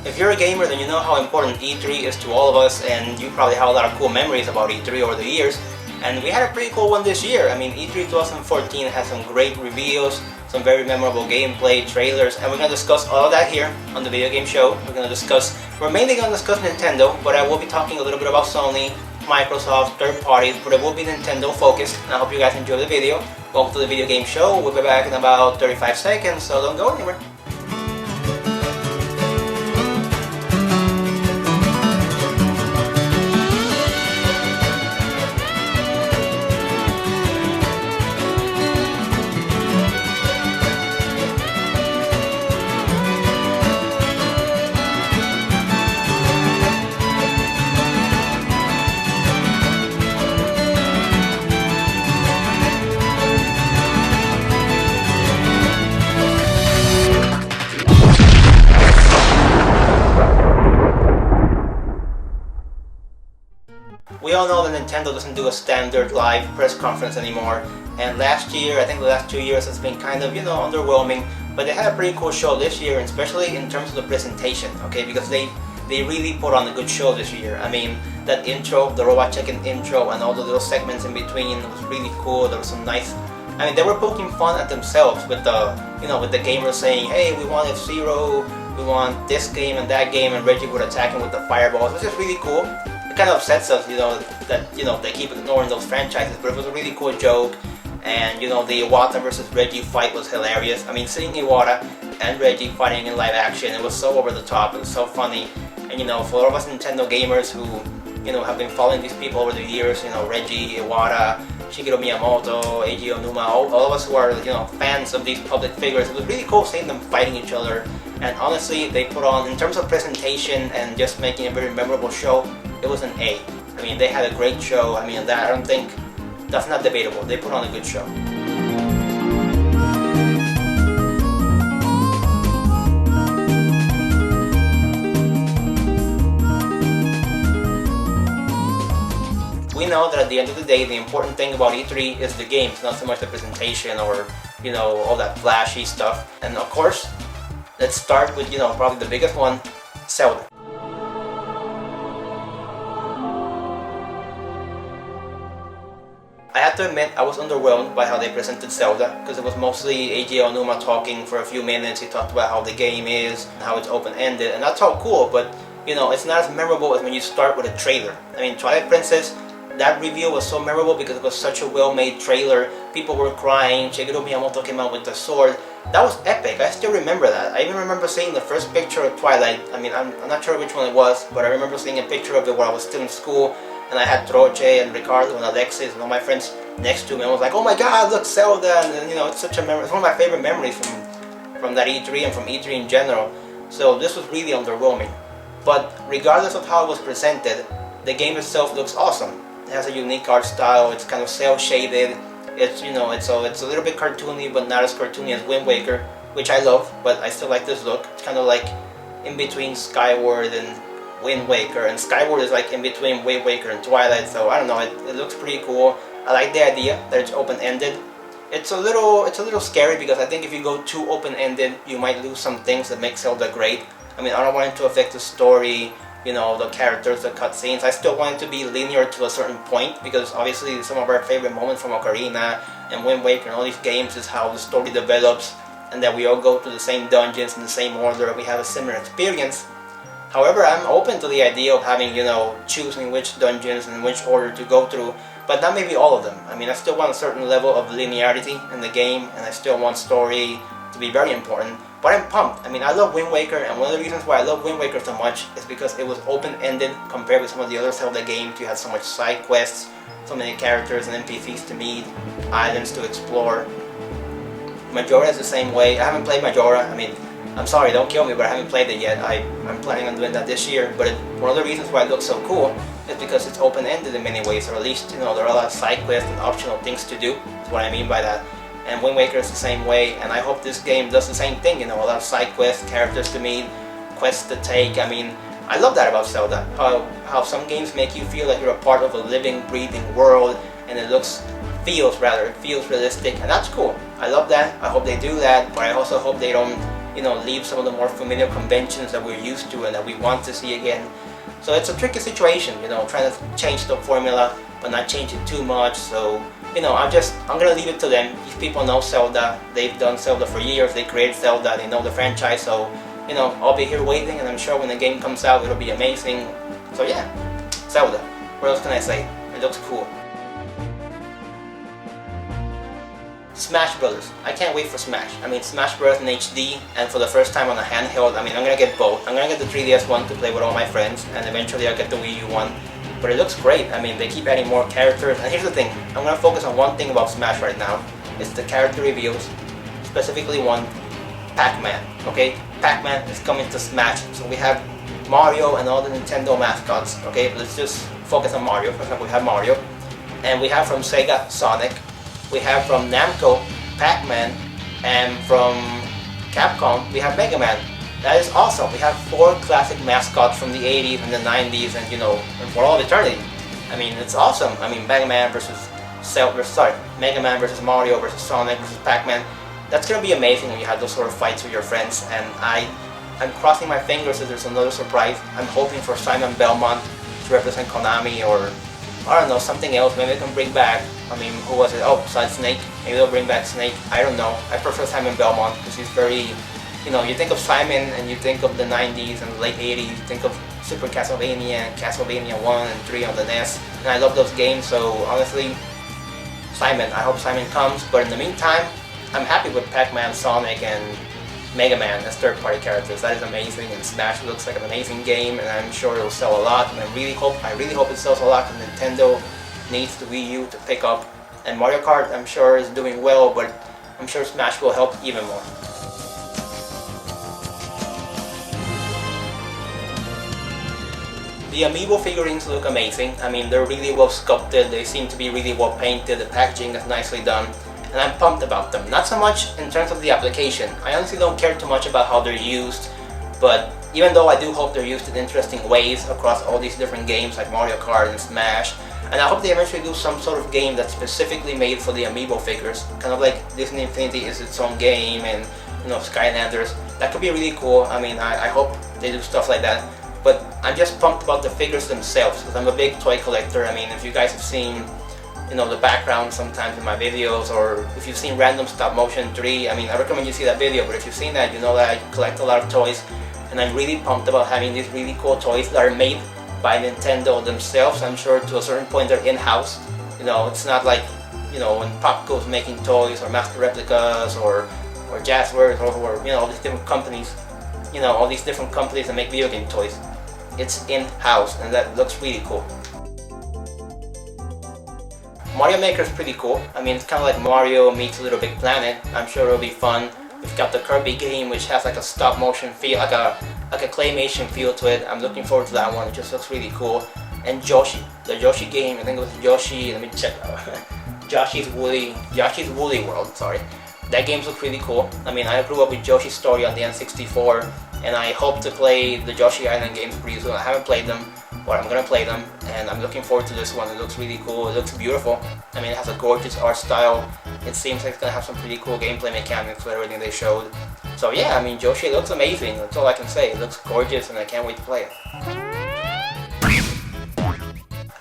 If you're a gamer, then you know how important E3 is to all of us, and you probably have a lot of cool memories about E3 over the years. And we had a pretty cool one this year. I mean, E3 2014 had some great reveals, some very memorable gameplay, trailers, and we're going to discuss all of that here on the video game show. We're mainly going to discuss Nintendo, but I will be talking a little bit about Sony, Microsoft, third parties, but it will be Nintendo focused, and I hope you guys enjoy the video. Welcome to the video game show. We'll be back in about 35 seconds, so don't go anywhere. We all know that Nintendo doesn't do a standard live press conference anymore, and last year, I think the last 2 years has been kind of, underwhelming, but they had a pretty cool show this year, and especially in terms of the presentation, okay, because they really put on a good show this year. I mean, that intro, the Robot Chicken intro, and all the little segments in between was really cool. There was some nice, I mean, they were poking fun at themselves with the, with the gamers saying, hey, we want F-Zero, we want this game and that game, and Reggie would attack him with the fireballs. It was just really cool. It kind of upsets us, that they keep ignoring those franchises, but it was a really cool joke. And the Iwata versus Reggie fight was hilarious. I mean, seeing Iwata and Reggie fighting in live action, it was so over the top, it was so funny. And for all of us Nintendo gamers who have been following these people over the years, Reggie, Iwata, Shigeru Miyamoto, Eiji Onuma, all of us who are fans of these public figures, it was really cool seeing them fighting each other. And honestly, they put on, in terms of presentation and just making a very memorable show, it was an A. I mean, they had a great show. I mean, that I don't think, that's not debatable. They put on a good show. We know that at the end of the day, the important thing about E3 is the games, not so much the presentation or, all that flashy stuff. And of course, let's start with, probably the biggest one, Zelda. I have to admit, I was underwhelmed by how they presented Zelda, because it was mostly Eiji Onuma talking for a few minutes. He talked about how the game is, and how it's open-ended, and that's all cool, but, it's not as memorable as when you start with a trailer. I mean, Twilight Princess, that reveal was so memorable because it was such a well-made trailer. People were crying, Shigeru Miyamoto came out with the sword. That was epic. I still remember that. I even remember seeing the first picture of Twilight. I mean, I'm not sure which one it was, but I remember seeing a picture of it when I was still in school, and I had Troche and Ricardo and Alexis and all my friends next to me. I was like, oh my god, look, Zelda! And it's such a memory. It's one of my favorite memories from that E3 and from E3 in general. So this was really underwhelming. But regardless of how it was presented, the game itself looks awesome. It has a unique art style. It's kind of cel-shaded. It's it's a little bit cartoony, but not as cartoony as Wind Waker, which I love. But I still like this look. It's kind of like in between Skyward and Wind Waker, and Skyward is like in between Wind Waker and Twilight. So I don't know. It looks pretty cool. I like the idea that it's open-ended. It's a little scary because I think if you go too open-ended, you might lose some things that make Zelda great. I mean, I don't want it to affect the story, the characters, the cutscenes. I still want it to be linear to a certain point, because obviously some of our favorite moments from Ocarina and Wind Waker and all these games is how the story develops, and that we all go to the same dungeons in the same order, we have a similar experience. However, I'm open to the idea of having, choosing which dungeons and which order to go through, but not maybe all of them. I mean, I still want a certain level of linearity in the game, and I still want story to be very important. But I'm pumped. I mean, I love Wind Waker, and one of the reasons why I love Wind Waker so much is because it was open-ended compared with some of the other Zelda games. You had so much side quests, so many characters and NPCs to meet, islands to explore. Majora is the same way. I haven't played Majora. I mean, I'm sorry, don't kill me, but I haven't played it yet. I'm planning on doing that this year. But one of the reasons why it looks so cool is because it's open-ended in many ways, or at least, there are a lot of side quests and optional things to do. That's what I mean by that. And Wind Waker is the same way, and I hope this game does the same thing, a lot of side quests, characters to meet, quests to take. I mean, I love that about Zelda, how some games make you feel like you're a part of a living, breathing world, and it feels realistic, and that's cool. I love that. I hope they do that, but I also hope they don't leave some of the more familiar conventions that we're used to and that we want to see again. So it's a tricky situation, trying to change the formula but not change it too much. So I'm gonna leave it to them. These people know Zelda. They've done Zelda for years. They created Zelda. They know the franchise. So I'll be here waiting, and I'm sure when the game comes out, it'll be amazing. So yeah, Zelda. What else can I say? It looks cool. Smash Brothers. I can't wait for Smash. Smash Brothers in HD, and for the first time on a handheld. I'm gonna get both. I'm gonna get the 3DS one to play with all my friends, and eventually I'll get the Wii U one. But it looks great. They keep adding more characters. And here's the thing. I'm gonna focus on one thing about Smash right now. It's the character reveals. Specifically one, Pac-Man. Okay, Pac-Man is coming to Smash. So we have Mario and all the Nintendo mascots. Okay, let's just focus on Mario. For example, we have Mario, and we have from Sega, Sonic. We have from Namco, Pac-Man, and from Capcom, we have Mega Man. That is awesome. We have 4 classic mascots from the 80s and the 90s, and for all of eternity. It's awesome. Mega Man versus Mega Man versus Mario versus Sonic versus Pac-Man. That's gonna be amazing when you have those sort of fights with your friends. And I'm crossing my fingers that there's another surprise. I'm hoping for Simon Belmont to represent Konami, or I don't know, something else. Maybe they can bring back, who was it? Oh, besides Snake. Maybe they'll bring back Snake. I don't know. I prefer Simon Belmont because he's very, you think of Simon and you think of the 90s and the late 80s. You think of Super Castlevania and Castlevania 1 and 3 on the NES. And I love those games, so honestly, Simon. I hope Simon comes. But in the meantime, I'm happy with Pac-Man, Sonic, and Mega Man as third-party characters. That is amazing, and Smash looks like an amazing game, and I'm sure it'll sell a lot. And I really hope it sells a lot. And Nintendo needs the Wii U to pick up. And Mario Kart, I'm sure, is doing well, but I'm sure Smash will help even more. The Amiibo figurines look amazing. They're really well sculpted. They seem to be really well painted. The packaging is nicely done. And I'm pumped about them. Not so much in terms of the application. I honestly don't care too much about how they're used, but even though I do hope they're used in interesting ways across all these different games like Mario Kart and Smash, and I hope they eventually do some sort of game that's specifically made for the Amiibo figures, kind of like Disney Infinity is its own game, and Skylanders. That could be really cool. I hope they do stuff like that. But I'm just pumped about the figures themselves because I'm a big toy collector. If you guys have seen the background sometimes in my videos, or if you've seen Random Stop Motion 3, I recommend you see that video. But if you've seen that, you know that I collect a lot of toys, and I'm really pumped about having these really cool toys that are made by Nintendo themselves. I'm sure to a certain point they're in-house. It's not like when Popco's making toys, or Master Replicas, or Jazzworks, or all these different companies, all these different companies that make video game toys. It's in-house, and that looks really cool. Mario Maker is pretty cool. It's kind of like Mario meets Little Big Planet. I'm sure it'll be fun. We've got the Kirby game, which has like a stop motion feel, like a claymation feel to it. I'm looking forward to that one. It just looks really cool. And Yoshi, the Yoshi game. I think it was Yoshi. Let me check out. Yoshi's Woolly World. Sorry. That game looks really cool. I grew up with Yoshi's Story on the N64, and I hope to play the Yoshi Island games pretty soon. I haven't played them, but I'm gonna play them, and I'm looking forward to this one. It looks really cool. It looks beautiful. It has a gorgeous art style. It seems like it's gonna have some pretty cool gameplay mechanics with everything they showed. So yeah, Yoshi looks amazing. That's all I can say. It looks gorgeous, and I can't wait to play it.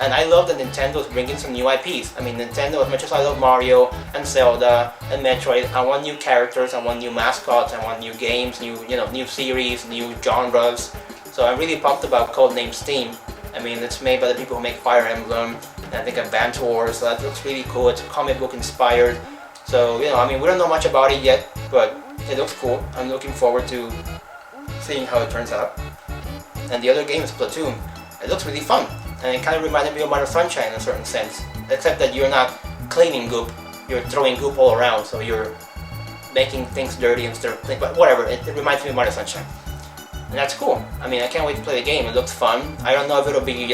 And I love that Nintendo's bringing some new IPs. Nintendo, as much as I love Mario and Zelda and Metroid, I want new characters, I want new mascots, I want new games, new series, new genres. So I'm really pumped about Codename Steam. It's made by the people who make Fire Emblem, and I think Advance Wars, so that looks really cool. It's comic book inspired. So, we don't know much about it yet, but it looks cool. I'm looking forward to seeing how it turns out. And the other game is Splatoon. It looks really fun, and it kind of reminded me of Mario Sunshine in a certain sense, except that you're not cleaning goop, you're throwing goop all around, so you're making things dirty instead of clean, but whatever, it reminds me of Mario Sunshine. And that's cool. I can't wait to play the game. It looks fun. I don't know if it'll be,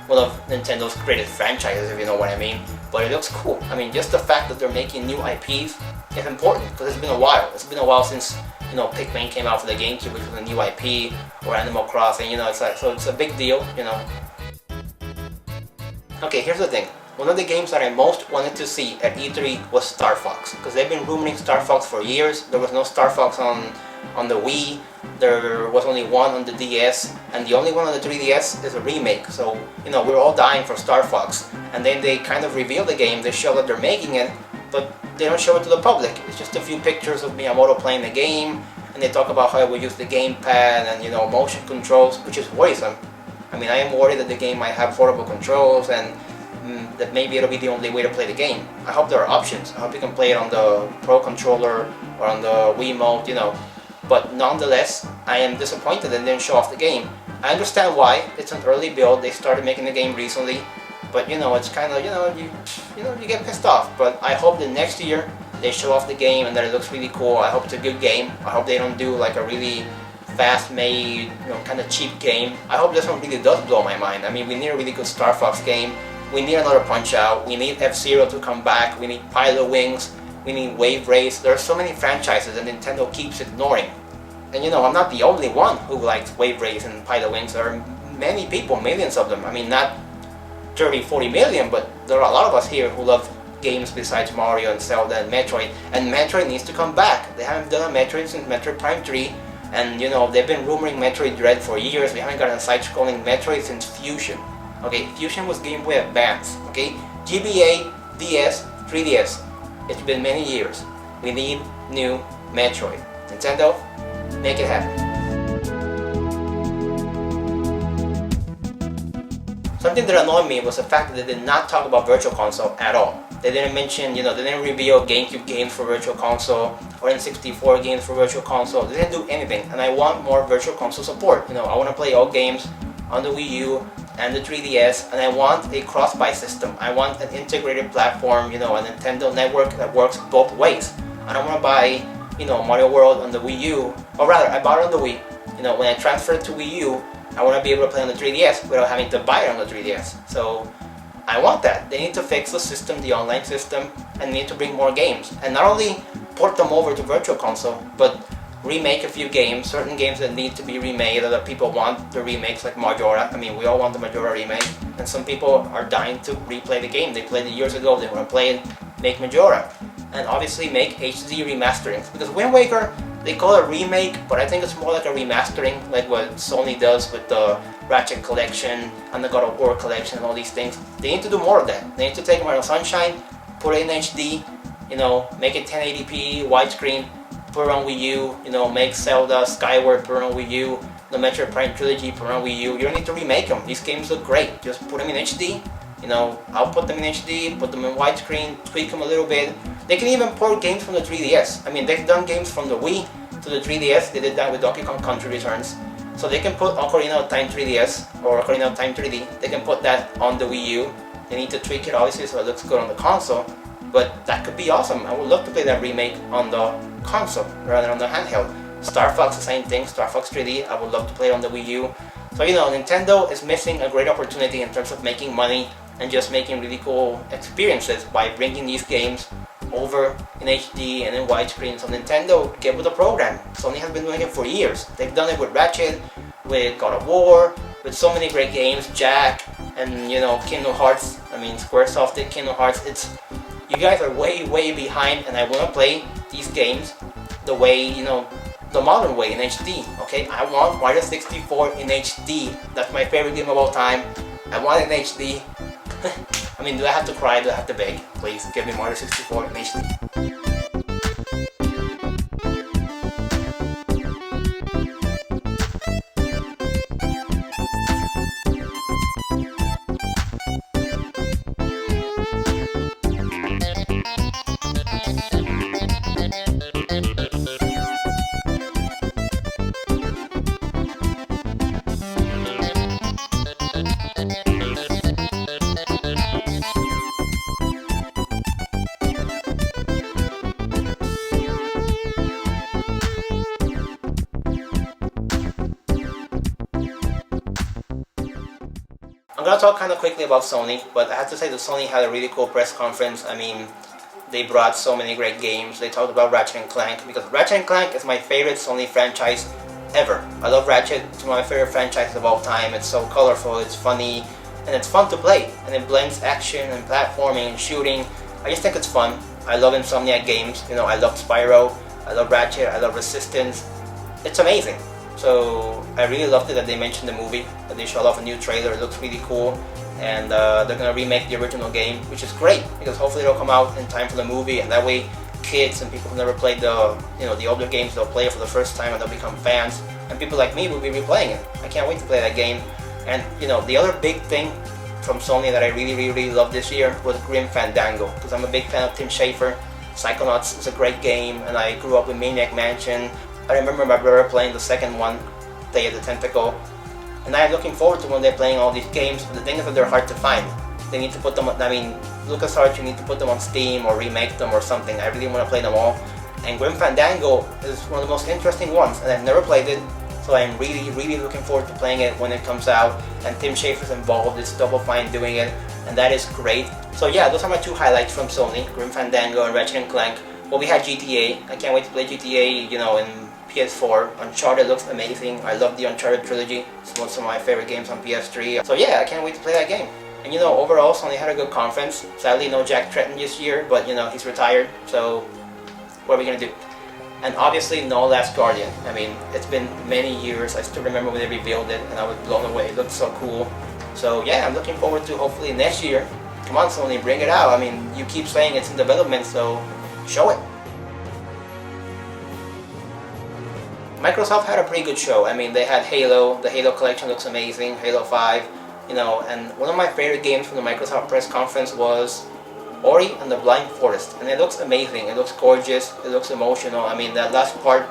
one of Nintendo's greatest franchises, if you know what I mean, but it looks cool. Just the fact that they're making new IPs is important, because it's been a while. It's been a while since, Pikmin came out for the GameCube, which was a new IP, or Animal Crossing, so it's a big deal, Okay, here's the thing. One of the games that I most wanted to see at E3 was Star Fox, because they've been rumoring Star Fox for years. There was no Star Fox on on the Wii. There was only one on the DS, and the only one on the 3DS is a remake. So, you know, we're all dying for Star Fox. And then they kind of reveal the game, they show that they're making it, but they don't show it to the public. It's just a few pictures of Miyamoto playing the game, and they talk about how it will use the gamepad and, you know, motion controls, which is worrisome. I mean, I am worried that the game might have portable controls and that maybe it'll be the only way to play the game. I hope there are options. I hope you can play it on the Pro Controller or on the Wiimote, you know. But nonetheless, I am disappointed that they didn't show off the game. I understand why. It's an early build. They started making the game recently. But, you know, it's kind of, you get pissed off. But I hope that next year they show off the game and that it looks really cool. I hope it's a good game. I hope they don't do like a really fast-made, you know, kind of cheap game. I hope this one really does blow my mind. I mean, we need a really good Star Fox game. We need another Punch-Out. We need F-Zero to come back. We need Pilot Wings. We need Wave Race. There are so many franchises that Nintendo keeps ignoring. And, you know, I'm not the only one who likes Wave Race and Pilot Wings. There are many people, millions of them. I mean, not 30, 40 million, but there are a lot of us here who love games besides Mario and Zelda and Metroid. And Metroid needs to come back. They haven't done a Metroid since Metroid Prime 3. And, you know, they've been rumoring Metroid Dread for years. We haven't gotten a side-scrolling Metroid since Fusion. Okay, Fusion was Game Boy Advance. Okay, GBA, DS, 3DS. It's been many years. We need new Metroid. Nintendo, make it happen. Something that annoyed me was the fact that they did not talk about Virtual Console at all. They didn't mention, you know, they didn't reveal GameCube games for Virtual Console or N64 games for Virtual Console. They didn't do anything, and I want more Virtual Console support. You know, I want to play all games on the Wii U and the 3DS, and I want a cross-buy system. I want an integrated platform, you know, a Nintendo network that works both ways. I don't want to buy, you know, Mario World on the Wii U, or rather, I bought it on the Wii. You know, when I transfer it to Wii U, I want to be able to play on the 3DS without having to buy it on the 3DS. So I want that. They need to fix the system, the online system, and need to bring more games. And not only port them over to Virtual Console, but remake a few games, certain games that need to be remade, other people want the remakes like Majora. I mean, we all want the Majora remake, and some people are dying to replay the game. They played it years ago, they want to play it, make Majora. And obviously make HD remasterings, because Wind Waker, they call it a remake, but I think it's more like a remastering, like what Sony does with the Ratchet collection and the God of War collection and all these things. They need to do more of that. They need to take Mario Sunshine, put it in HD, you know, make it 1080p, widescreen, put it on Wii U, you know, make Zelda Skyward, put it on Wii U, the Metroid Prime Trilogy, put it on Wii U. You don't need to remake them. These games look great. Just put them in HD. You know, I'll put them in HD, put them in widescreen, tweak them a little bit. They can even port games from the 3DS. I mean, they've done games from the Wii to the 3DS. They did that with Donkey Kong Country Returns. So they can put Ocarina of Time 3DS or Ocarina of Time 3D. They can put that on the Wii U. They need to tweak it obviously so it looks good on the console. But that could be awesome. I would love to play that remake on the console rather than on the handheld. Star Fox, the same thing. Star Fox 3D, I would love to play it on the Wii U. So, you know, Nintendo is missing a great opportunity in terms of making money and just making really cool experiences by bringing these games over in HD and in widescreen. So Nintendo, get with the program. Sony has been doing it for years. They've done it with Ratchet, with God of War, with so many great games, Jack, and, you know, Kingdom Hearts. I mean, Squaresoft did Kingdom Hearts. You guys are way, way behind, and I want to play these games the way, you know, the modern way in HD, okay? I want Mario 64 in HD. That's my favorite game of all time. I want it in HD. I mean, do I have to cry? Do I have to beg? Please, give me Mario 64 in HD. I'm gonna talk kind of quickly about Sony, but I have to say that Sony had a really cool press conference. I mean, they brought so many great games. They talked about Ratchet and Clank, because Ratchet and Clank is my favorite Sony franchise ever. I love Ratchet. It's one of my favorite franchises of all time. It's so colorful, it's funny, and it's fun to play. And it blends action and platforming and shooting. I just think it's fun. I love Insomniac games. You know, I love Spyro, I love Ratchet, I love Resistance. it's amazing. So I really loved it that they mentioned the movie, that they showed off a new trailer. It looks really cool, and they're gonna remake the original game, which is great because hopefully it'll come out in time for the movie, and that way kids and people who never played the older games, they'll play it for the first time and they'll become fans, and people like me will be replaying it. I can't wait to play that game. And the other big thing from Sony that I really loved this year was Grim Fandango, because I'm a big fan of Tim Schafer. Psychonauts is a great game, and I grew up with Maniac Mansion. I remember my brother playing the second one, Day of the Tentacle, and I'm looking forward to when they're playing all these games. But the thing is that they're hard to find. They need to put them, LucasArts, you need to put them on Steam or remake them or something. I really want to play them all. And Grim Fandango is one of the most interesting ones, and I've never played it, so I'm really looking forward to playing it when it comes out. And Tim Schafer's involved, it's Double Fine doing it, and that is great. So yeah, those are my two highlights from Sony, Grim Fandango and Ratchet & Clank. Well, we had GTA. I can't wait to play GTA, in PS4. Uncharted looks amazing. I love the Uncharted trilogy. It's one of my favorite games on PS3. So yeah, I can't wait to play that game. And overall, Sony had a good conference. Sadly, no Jack Tretton this year, but he's retired, so what are we gonna do? And obviously, no Last Guardian. I mean, it's been many years. I still remember when they revealed it, and I was blown away. It looked so cool. So yeah, I'm looking forward to hopefully next year. Come on, Sony, bring it out. I mean, you keep saying it's in development, so show it. Microsoft had a pretty good show. I mean, they had Halo. The Halo collection looks amazing. Halo 5. And one of my favorite games from the Microsoft press conference was Ori and the Blind Forest, and it looks amazing. It looks gorgeous. It looks emotional. I mean, that last part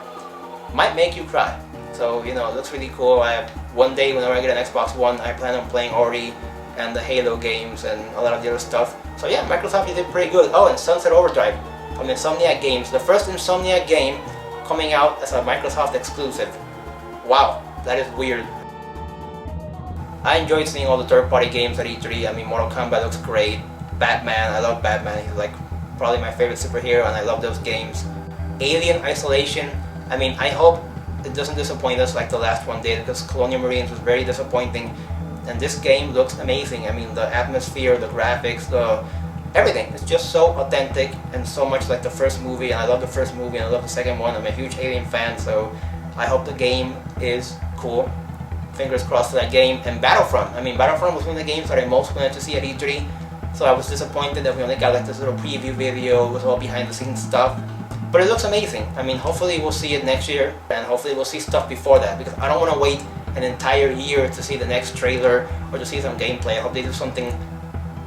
might make you cry. So it looks really cool. One day whenever I get an Xbox One, I plan on playing Ori and the Halo games and a lot of the other stuff. So yeah, Microsoft did pretty good. Oh, and Sunset Overdrive from Insomniac Games, the first Insomniac game coming out as a Microsoft exclusive. Wow, that is weird. I enjoyed seeing all the third-party games at E3. I mean, Mortal Kombat looks great. Batman, I love Batman. He's like probably my favorite superhero, and I love those games. Alien Isolation. I mean, I hope it doesn't disappoint us like the last one did, because Colonial Marines was very disappointing. And this game looks amazing. I mean, the atmosphere, the graphics, everything. It's just so authentic and so much like the first movie. And I love the first movie and I love the second one. I'm a huge Alien fan, so I hope the game is cool. Fingers crossed for that game. And Battlefront. I mean, Battlefront was one of the games that I most wanted to see at E3. So I was disappointed that we only got like this little preview video with all behind the scenes stuff. But it looks amazing. I mean, hopefully we'll see it next year, and hopefully we'll see stuff before that, because I don't want to wait an entire year to see the next trailer or to see some gameplay. I hope they do something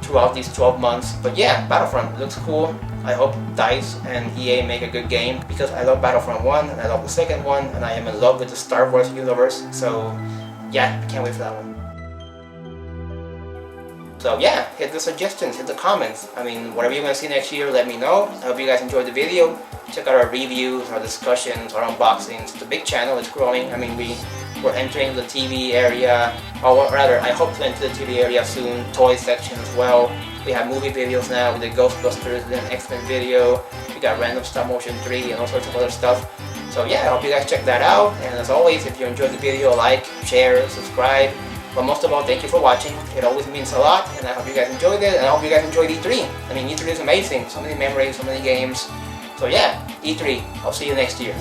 throughout these 12 months. But yeah, Battlefront looks cool. I hope DICE and EA make a good game, because I love Battlefront 1 and I love the second one, and I am in love with the Star Wars universe. So yeah, I can't wait for that one. So yeah, hit the suggestions, hit the comments. I mean, whatever you're going to see next year, let me know. I hope you guys enjoyed the video. Check out our reviews, our discussions, our unboxings. It's a big channel, it's growing. I mean, we're entering the TV area, or rather, I hope to enter the TV area soon. Toy section as well. We have movie videos now. We did Ghostbusters, we did an X-Men video. We got Random Stop Motion 3 and all sorts of other stuff. So yeah, I hope you guys check that out. And as always, if you enjoyed the video, like, share, subscribe. But most of all, thank you for watching. It always means a lot, and I hope you guys enjoyed it, and I hope you guys enjoyed E3. I mean, E3 is amazing. So many memories, so many games. So yeah, E3. I'll see you next year.